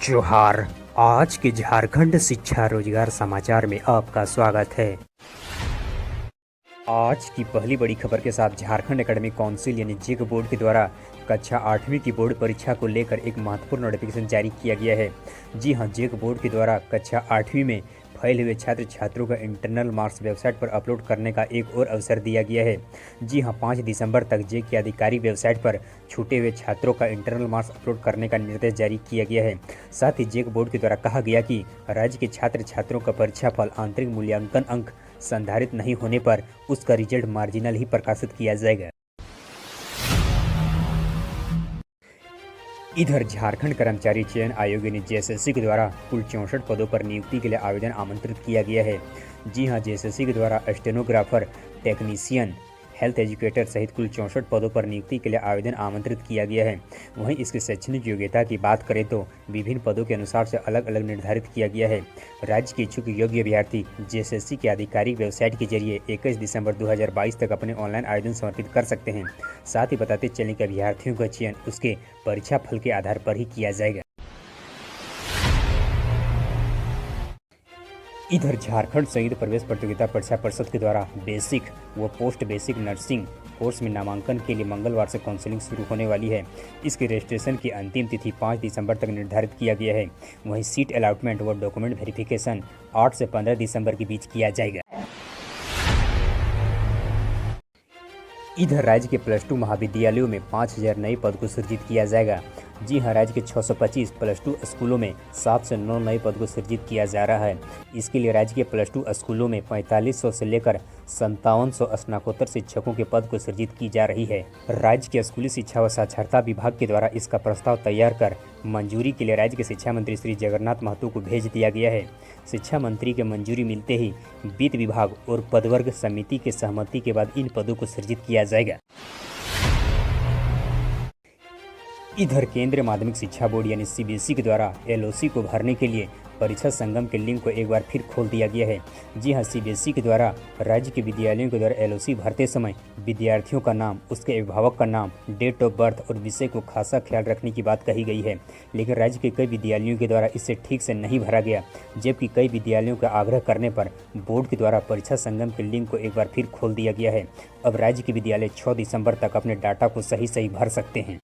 जोहार। आज के झारखंड शिक्षा रोजगार समाचार में आपका स्वागत है। आज की पहली बड़ी खबर के साथ झारखंड एकेडमिक काउंसिल यानी जेक बोर्ड के द्वारा कक्षा 8वीं की बोर्ड परीक्षा को लेकर एक महत्वपूर्ण नोटिफिकेशन जारी किया गया है। जी हां, जेक बोर्ड के द्वारा कक्षा 8वीं में फेल हुए छात्र छात्रों का इंटरनल मार्क्स वेबसाइट पर अपलोड करने का एक और अवसर दिया गया है। जी हां, 5 दिसंबर तक जेक की आधिकारिक वेबसाइट पर छूटे हुए छात्रों का इंटरनल मार्क्स अपलोड करने का निर्देश जारी किया गया है। साथ ही जेक बोर्ड के द्वारा कहा गया कि राज्य के छात्र छात्रों का परीक्षा फल आंतरिक मूल्यांकन अंक संधारित नहीं होने पर उसका रिजल्ट मार्जिनल ही प्रकाशित किया जाएगा। इधर झारखंड कर्मचारी चयन आयोग यानी जेएसएससी के द्वारा कुल 64 पदों पर नियुक्ति के लिए आवेदन आमंत्रित किया गया है। जी हां, जेएसएससी के द्वारा स्टेनोग्राफर, टेक्नीशियन, हेल्थ एजुकेटर सहित कुल 64 पदों पर नियुक्ति के लिए आवेदन आमंत्रित किया गया है। वहीं इसकी शैक्षणिक योग्यता की बात करें तो विभिन्न पदों के अनुसार से अलग अलग निर्धारित किया गया है। राज्य के इच्छुक योग्य अभ्यर्थी जेएसएससी की आधिकारिक वेबसाइट के जरिए 21 दिसंबर 2022 तक अपने ऑनलाइन आवेदन समर्पित कर सकते हैं। साथ ही बताते चलें कि अभ्यर्थियों का चयन उसके परीक्षा फल के आधार पर ही किया जाएगा। इधर झारखंड संयुक्त प्रवेश प्रतियोगिता परीक्षा परिषद के द्वारा बेसिक व पोस्ट बेसिक नर्सिंग कोर्स में नामांकन के लिए मंगलवार से काउंसलिंग शुरू होने वाली है। इसके रजिस्ट्रेशन की अंतिम तिथि 5 दिसंबर तक निर्धारित किया गया है। वहीं सीट अलॉटमेंट व डॉक्यूमेंट वेरिफिकेशन 8 से 15 दिसंबर के बीच किया जाएगा। इधर राज्य के +2 महाविद्यालयों में 5000 नए पद को सृजित किया जाएगा। जी हां, राज्य के 625 +2 स्कूलों में 7 से 9 नए पद को सृजित किया जा रहा है। इसके लिए राज्य के +2 स्कूलों में 4500 से लेकर 5700 स्नातकोत्तर शिक्षकों के पद को सृजित की जा रही है। राज्य के स्कूली शिक्षा व साक्षरता विभाग के द्वारा इसका प्रस्ताव तैयार कर मंजूरी के लिए राज्य के शिक्षा मंत्री श्री जगन्नाथ महतो को भेज दिया गया है। शिक्षा मंत्री के मंजूरी मिलते ही वित्त विभाग और पदवर्ग समिति के सहमति के बाद इन पदों को सृजित किया जाएगा। इधर केंद्रीय माध्यमिक शिक्षा बोर्ड यानी सीबीएसई के द्वारा एलओसी को भरने के लिए परीक्षा संगम के लिंक को एक बार फिर खोल दिया गया है। जी हां, सीबीएसई के द्वारा राज्य के विद्यालयों के द्वारा एलओसी भरते समय विद्यार्थियों का नाम, उसके अभिभावक का नाम, डेट ऑफ बर्थ और विषय को खासा ख्याल रखने की बात कही गई है। लेकिन राज्य के कई विद्यालयों के द्वारा इसे ठीक से नहीं भरा गया, जबकि कई विद्यालयों का आग्रह करने पर बोर्ड के द्वारा परीक्षा संगम के लिंक को एक बार फिर खोल दिया गया है। अब राज्य के विद्यालय 6 दिसंबर तक अपने डाटा को सही भर सकते हैं।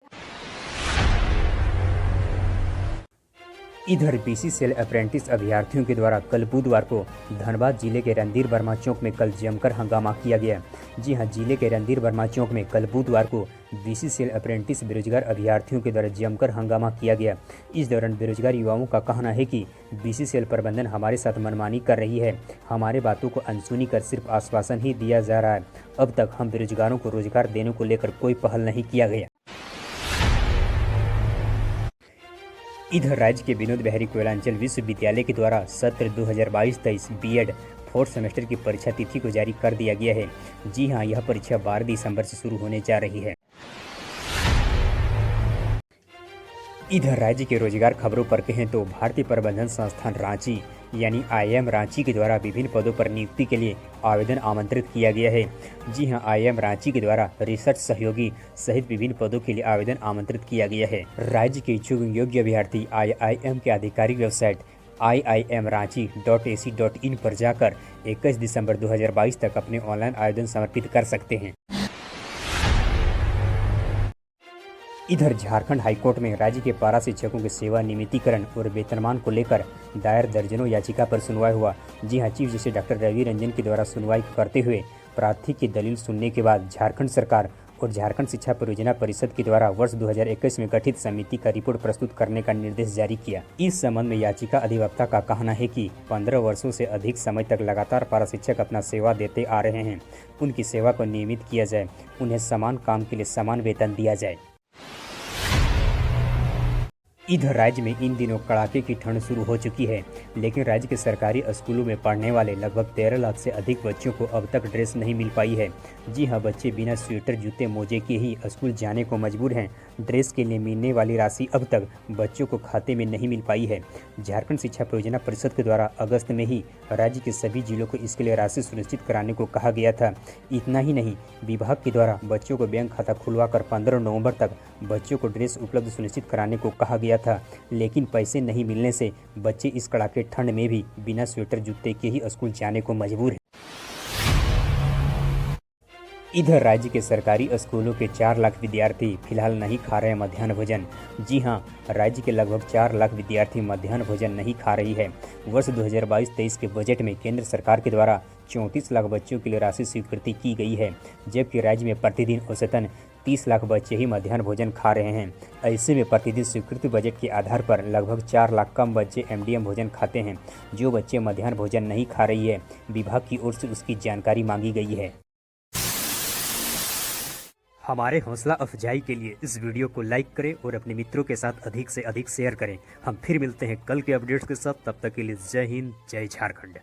इधर बीसीसीएल अप्रेंटिस अभ्यर्थियों के द्वारा कल बुधवार को धनबाद जिले के रणधीर वर्मा चौक में कल जमकर हंगामा किया गया। जी हां, जिले के रणधीर वर्मा चौक में कल बुधवार को बीसीसीएल अप्रेंटिस बेरोजगार अभ्यर्थियों के द्वारा जमकर हंगामा किया गया। इस दौरान बेरोजगार युवाओं का कहना है कि बीसीसीएल प्रबंधन हमारे साथ मनमानी कर रही है। हमारे बातों को अनसुनी कर सिर्फ आश्वासन ही दिया जा रहा है। अब तक हम बेरोजगारों को रोजगार देने को लेकर कोई पहल नहीं किया गया। इधर राज्य के विनोद बिहारी कोयलांचल विश्वविद्यालय के द्वारा सत्र 2022-23 बीएड 4th सेमेस्टर की परीक्षा तिथि को जारी कर दिया गया है। जी हां, यह परीक्षा 12 दिसंबर से शुरू होने जा रही है। इधर राज्य के रोजगार खबरों पर कहें तो भारतीय प्रबंधन संस्थान रांची यानी आईआईएम रांची के द्वारा विभिन्न पदों पर नियुक्ति के लिए आवेदन आमंत्रित किया गया है। जी हां, आईआईएम रांची के द्वारा रिसर्च सहयोगी सहित विभिन्न पदों के लिए आवेदन आमंत्रित किया गया है। राज्य के इच्छुक योग्य अभ्यर्थी आईआईएम के आधिकारिक वेबसाइट iimranchi.ac.in पर जाकर 21 दिसंबर 2022 तक अपने ऑनलाइन आवेदन समर्पित कर सकते हैं। इधर झारखंड हाईकोर्ट में राज्य के पारा शिक्षकों के सेवा नियमितीकरण और वेतनमान को लेकर दायर दर्जनों याचिका पर सुनवाई हुआ। जी हां, chief justice doctor Ravi Ranjan के द्वारा सुनवाई करते हुए प्रार्थी की दलील सुनने के बाद झारखंड सरकार और झारखंड शिक्षा परियोजना परिषद के द्वारा वर्ष 2021 में गठित समिति का रिपोर्ट प्रस्तुत करने का निर्देश जारी किया। इस संबंध में याचिका अधिवक्ता का कहना है कि 15 वर्षों से अधिक समय तक लगातार पारा शिक्षक अपना सेवा देते आ रहे हैं। उनकी सेवा को नियमित किया जाए, उन्हें समान काम के लिए समान वेतन दिया जाए। इधर राज्य में इन दिनों कड़ाके की ठंड शुरू हो चुकी है, लेकिन राज्य के सरकारी स्कूलों में पढ़ने वाले लगभग 13 लाख से अधिक बच्चों को अब तक ड्रेस नहीं मिल पाई है। जी हां, बच्चे बिना स्वेटर, जूते, मोजे के ही स्कूल जाने को मजबूर हैं। ड्रेस के लिए मिलने वाली राशि अब तक बच्चों को खाते में नहीं मिल पाई है। झारखंड शिक्षा परियोजना परिषद के द्वारा अगस्त में ही राज्य के सभी जिलों को इसके लिए राशि सुनिश्चित कराने को कहा गया था। इतना ही नहीं, विभाग के द्वारा बच्चों को बैंक खाता खुलवाकर 15 नवंबर तक बच्चों को ड्रेस उपलब्ध सुनिश्चित कराने को कहा गया गया था, लेकिन पैसे नहीं मिलने से बच्चे इस कड़ाके ठंड में भी बिना स्वेटर जूते के ही स्कूल जाने को मजबूर हैं। इधर राज्य के सरकारी स्कूलों के 4 लाख विद्यार्थी फिलहाल नहीं खा रहे मध्याह्न भोजन। जी हां, राज्य के लगभग 4 लाख विद्यार्थी मध्याह्न भोजन नहीं खा रही है। वर्ष 2022-23 के बजट में केंद्र सरकार के द्वारा 34 लाख बच्चों के लिए राशि स्वीकृति की गई है, जबकि राज्य में प्रतिदिन औसतन 30 लाख बच्चे ही मध्याह्न भोजन खा रहे हैं। ऐसे में प्रतिदिन स्वीकृत बजट के आधार पर लगभग 4 लाख कम बच्चे एमडीएम भोजन खाते हैं। जो बच्चे मध्याह्न भोजन नहीं खा रही है, विभाग की ओर से उसकी जानकारी मांगी गई है। हमारे हौसला अफजाई के लिए इस वीडियो को लाइक करें और अपने मित्रों के साथ अधिक से अधिक शेयर करें। हम फिर मिलते हैं कल के अपडेट्स के साथ, तब तक के लिए जय हिंद, जय झारखंड।